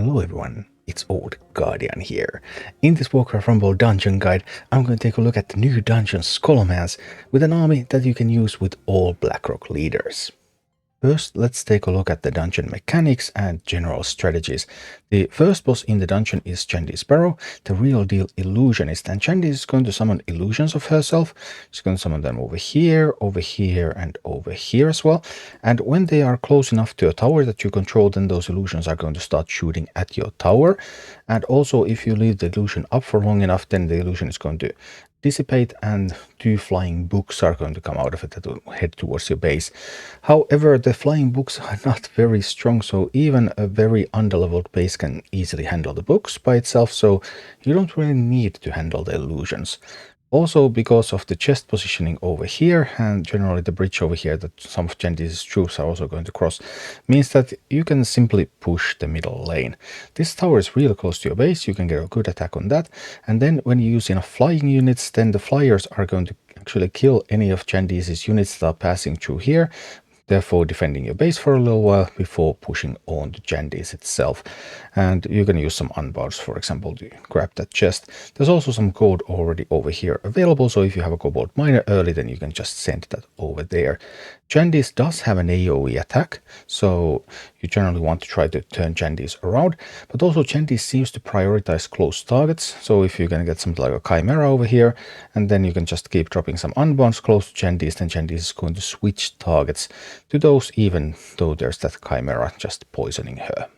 Hello everyone, it's Old Guardian here. In this Warcraft Rumble dungeon guide, I'm going to take a look at the new dungeon Scholomance with an army that you can use with all Blackrock Leaders. First, let's take a look at the dungeon mechanics and general strategies. The first boss in the dungeon is Jandice Barov, the real deal illusionist, and Jandice is going to summon illusions of herself. She's going to summon them over here, and over here as well. And when they are close enough to a tower that you control, then those illusions are going to start shooting at your tower. And also, if you leave the illusion up for long enough, then the illusion is going to dissipate and two flying books are going to come out of it that will head towards your base. However, the flying books are not very strong, so even a very underleveled base can easily handle the books by itself, so you don't really need to handle the illusions. Also, because of the chest positioning over here and generally the bridge over here that some of Jandice's troops are also going to cross, means that you can simply push the middle lane. This tower is really close to your base, you can get a good attack on that, and then when you use enough flying units, then the flyers are going to actually kill any of Jandice's units that are passing through here, therefore defending your base for a little while before pushing on to Jandice itself. And you can use some unbounds, for example, to grab that chest. There's also some gold already over here available, so if you have a cobalt miner early, then you can just send that over there. Jandice does have an AoE attack, so you generally want to try to turn Jandice around, but also Jandice seems to prioritize close targets, so if you're going to get something like a Chimera over here, and then you can just keep dropping some unbounds close to Jandice, then Jandice is going to switch targets to those, even though there's that Chimera just poisoning her.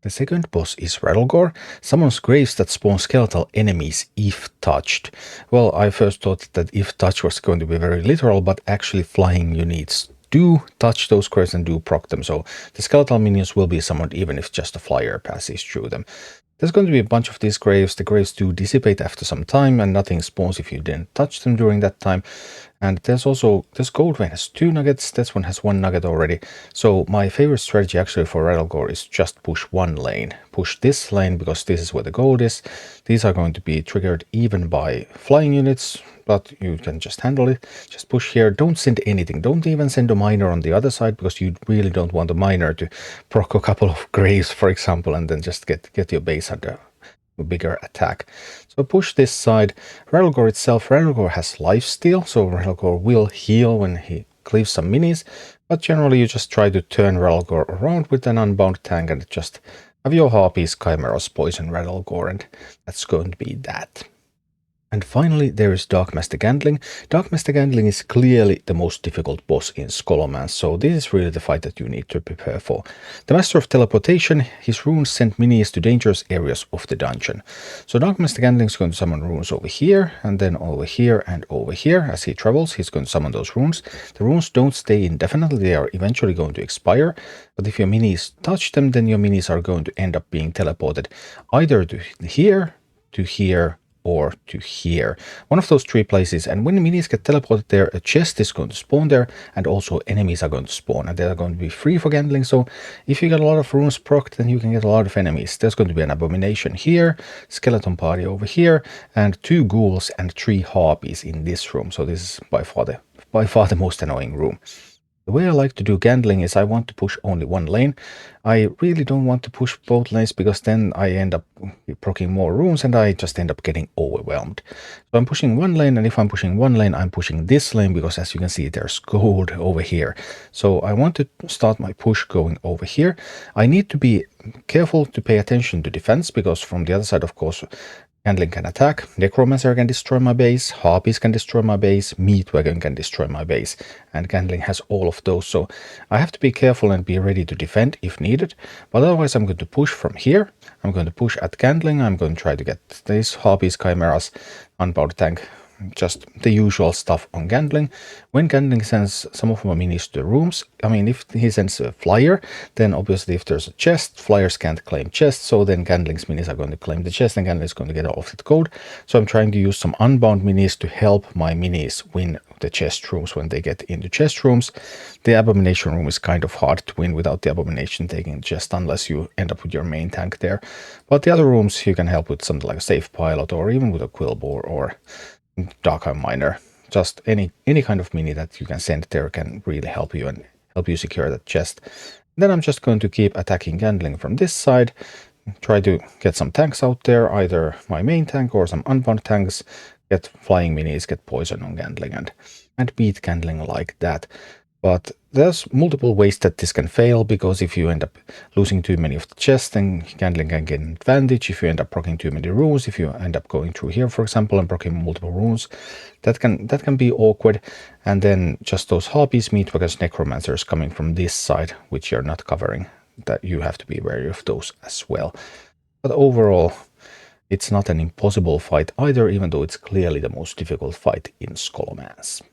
The second boss is Rattlegore, summons graves that spawn skeletal enemies if touched. Well, I first thought that if touch was going to be very literal, but actually flying units do touch those graves and do proc them, so the skeletal minions will be summoned even if just a flyer passes through them. There's going to be a bunch of these graves. The graves do dissipate after some time and nothing spawns if you didn't touch them during that time. And there's also, this gold vein has 2 nuggets, this one has 1 nugget already. So my favorite strategy actually for Rattlegore is just push one lane. Push this lane because this is where the gold is. These are going to be triggered even by flying units, but you can just handle it. Just push here, don't send anything. Don't even send a miner on the other side because you really don't want a miner to proc a couple of graves, for example, and then just get your base under a bigger attack. So push this side. Rattlegore itself, Rattlegore has lifesteal, so Rattlegore will heal when he cleaves some minis, but generally you just try to turn Rattlegore around with an unbound tank and just have your harpies, chimeras poison Rattlegore, and that's going to be that. And finally, there is Darkmaster Gandling. Darkmaster Gandling is clearly the most difficult boss in Scholomance, so this is really the fight that you need to prepare for. The Master of Teleportation, his runes send minis to dangerous areas of the dungeon. So Darkmaster Gandling is going to summon runes over here, and then over here and over here. As he travels, he's going to summon those runes. The runes don't stay indefinitely, they are eventually going to expire, but if your minis touch them, then your minis are going to end up being teleported either to here, or to here. One of those 3 places, and when minis get teleported there, a chest is going to spawn there, and also enemies are going to spawn, and they are going to be free for Gandling, so if you get a lot of runes procced, then you can get a lot of enemies. There's going to be an abomination here, skeleton party over here, and 2 ghouls and 3 harpies in this room, so this is by far the most annoying room. The way I like to do Gandling is I want to push only one lane. I really don't want to push both lanes because then I end up proccing more runes and I just end up getting overwhelmed. So I'm pushing one lane, and if I'm pushing one lane, I'm pushing this lane because as you can see there's gold over here. So I want to start my push going over here. I need to be careful to pay attention to defense because from the other side, of course, Gandling can attack, Necromancer can destroy my base, Harpies can destroy my base, Meatwagon can destroy my base, and Gandling has all of those, so I have to be careful and be ready to defend if needed, but otherwise I'm going to push from here, I'm going to push at Gandling, I'm going to try to get these Harpies, Chimeras, Unbound Tank, just the usual stuff on Gandling. When Gandling sends some of my minis to the rooms, I mean, if he sends a flyer, then obviously if there's a chest, flyers can't claim chests, so then Gandling's minis are going to claim the chest and Gandling's going to get all of that gold. So I'm trying to use some unbound minis to help my minis win the chest rooms when they get into chest rooms. The abomination room is kind of hard to win without the abomination taking the chest unless you end up with your main tank there. But the other rooms you can help with something like a safe pilot or even with a quillbore or Darkheim miner. Just any kind of mini that you can send there can really help you and help you secure that chest. Then I'm just going to keep attacking Gandling from this side, try to get some tanks out there, either my main tank or some unbound tanks, get flying minis, get poison on Gandling, and beat Gandling like that. But there's multiple ways that this can fail, because if you end up losing too many of the chests, then Gandling can get an advantage. If you end up proccing too many runes, if you end up going through here, for example, and proccing multiple runes, that can be awkward. And then just those harpies meet because necromancers coming from this side, which you're not covering, that you have to be wary of those as well. But overall, it's not an impossible fight either, even though it's clearly the most difficult fight in Scholomance.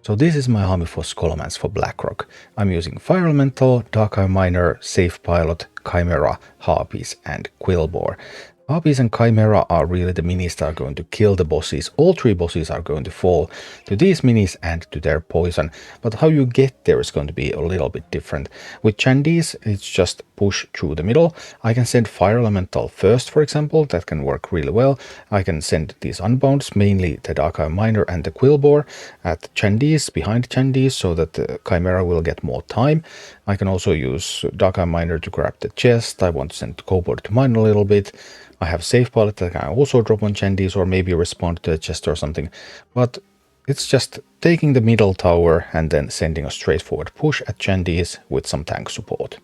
So this is my army for Scholomance for Blackrock. I'm using Fire Elemental, Dark Eye Miner, Safe Pilot, Chimera, Harpies, and Quillboar. Harpies and Chimera are really the minis that are going to kill the bosses. All three bosses are going to fall to these minis and to their poison. But how you get there is going to be a little bit different. With Jandice, it's just push through the middle. I can send Fire Elemental first, for example. That can work really well. I can send these unbounds, mainly the Dark Eye Miner and the Quillboar, at Jandice, behind Jandice, so that the Chimera will get more time. I can also use Dark Eye Miner to grab the chest. I want to send Kobold to mine a little bit. I have Safe Pilot that I also drop on Jandice, or maybe respond to a chest or something. But it's just taking the middle tower and then sending a straightforward push at Jandice with some tank support.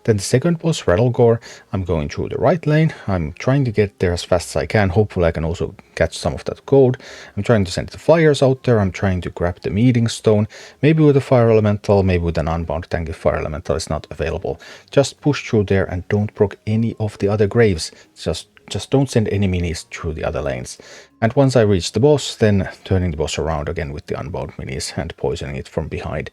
Then the second boss, Rattlegore, I'm going through the right lane. I'm trying to get there as fast as I can. Hopefully I can also catch some of that gold. I'm trying to send the flyers out there. I'm trying to grab the meeting stone, maybe with a Fire Elemental, maybe with an unbound tank if Fire Elemental is not available. Just push through there and don't proc any of the other graves. Just don't send any minis through the other lanes. And once I reach the boss, then turning the boss around again with the unbound minis and poisoning it from behind.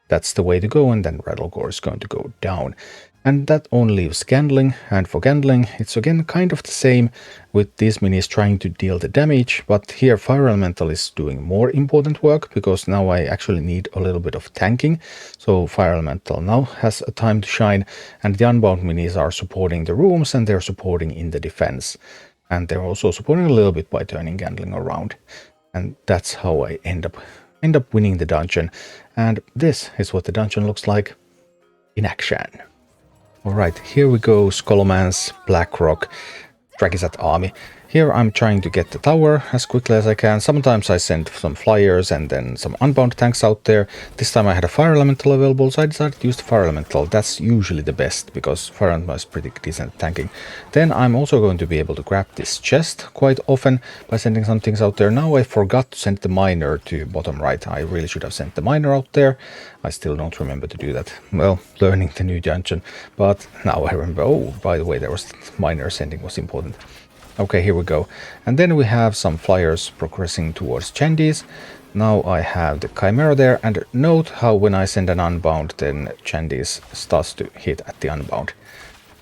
That's the way to go, and then Rattlegore is going to go down. And that only leaves Gandling, and for Gandling, it's again kind of the same, with these minis trying to deal the damage, but here Fire Elemental is doing more important work, because now I actually need a little bit of tanking. So Fire Elemental now has a time to shine, and the unbound minis are supporting the rooms, and they're supporting in the defense. And they're also supporting a little bit by turning Gandling around. And that's how I end up winning the dungeon. And this is what the dungeon looks like in action. Alright, here we go, Scholomance, Blackrock, Drakkisath army. Here I'm trying to get the tower as quickly as I can. Sometimes I send some flyers and then some unbound tanks out there. This time I had a Fire Elemental available, so I decided to use the Fire Elemental. That's usually the best, because Fire Elemental is pretty decent at tanking. Then I'm also going to be able to grab this chest quite often by sending some things out there. Now I forgot to send the miner to bottom right. I really should have sent the miner out there. I still don't remember to do that. Well, learning the new dungeon. But now I remember, oh, by the way, there was miner sending was important. Okay, here we go. And then we have some flyers progressing towards Jandice. Now I have the Chimera there, and note how when I send an unbound, then Jandice starts to hit at the unbound,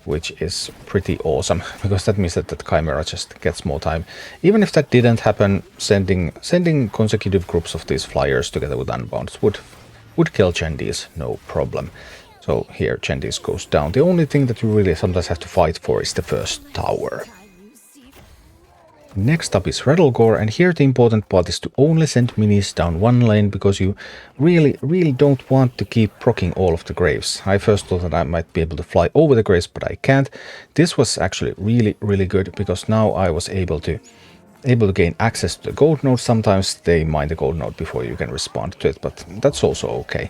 which is pretty awesome, because that means that the Chimera just gets more time. Even if that didn't happen, sending consecutive groups of these flyers together with unbounds would kill Jandice, no problem. So here Jandice goes down. The only thing that you really sometimes have to fight for is the first tower. Next up is Rattlegore, and here the important part is to only send minis down one lane, because you really don't want to keep proccing all of the graves. I first thought that I might be able to fly over the graves, but I can't. This was actually really good, because now I was able to gain access to the gold node. Sometimes they mine the gold node before you can respond to it, but that's also okay.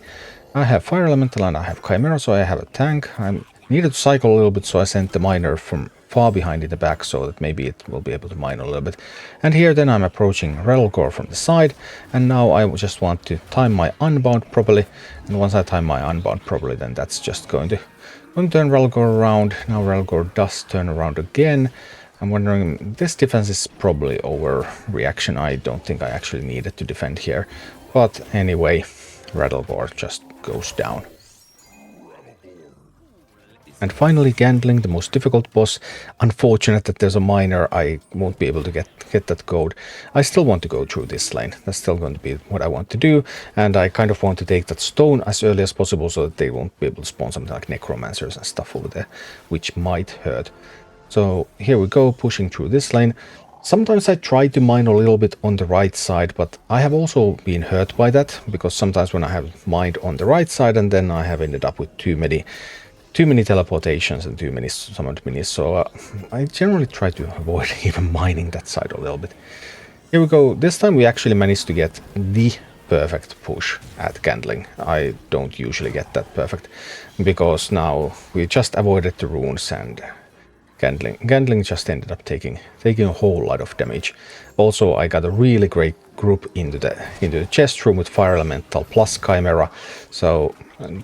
I have Fire Elemental and I have Chimera, so I have a tank. I needed to cycle a little bit, so I sent the miner from far behind in the back, so that maybe it will be able to mine a little bit. And here then I'm approaching Rattlegore from the side, and now I just want to time my unbound properly. And once I time my unbound properly, then that's just going to turn Rattlegore around. Now Rattlegore does turn around again. I'm wondering, this defense is probably overreaction. I don't think I actually needed to defend here. But anyway, Rattlegore just goes down. And finally, Gandling, the most difficult boss. Unfortunate that there's a miner. I won't be able to get that gold. I still want to go through this lane. That's still going to be what I want to do. And I kind of want to take that stone as early as possible, so that they won't be able to spawn something like necromancers and stuff over there, which might hurt. So here we go, pushing through this lane. Sometimes I try to mine a little bit on the right side, but I have also been hurt by that, because sometimes when I have mined on the right side, and then I have ended up with too many too many teleportations and too many summoned minis, so I generally try to avoid even mining that side a little bit. Here we go. This time we actually managed to get the perfect push at Gandling. I don't usually get that perfect, because now we just avoided the runes and Gandling just ended up taking a whole lot of damage. Also, I got a really great group into the chest room with Fire Elemental plus Chimera, so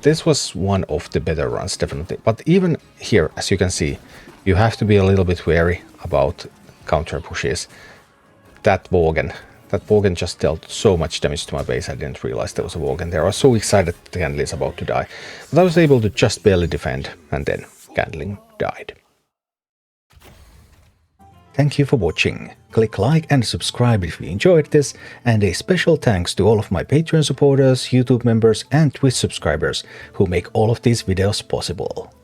this was one of the better runs, definitely. But even here, as you can see, you have to be a little bit wary about counter pushes. That Worgen just dealt so much damage to my base, I didn't realize there was a Worgen there. I was so excited that Gandling is about to die, but I was able to just barely defend, and then Gandling died. Thank you for watching. Click like and subscribe if you enjoyed this, and a special thanks to all of my Patreon supporters, YouTube members and Twitch subscribers who make all of these videos possible.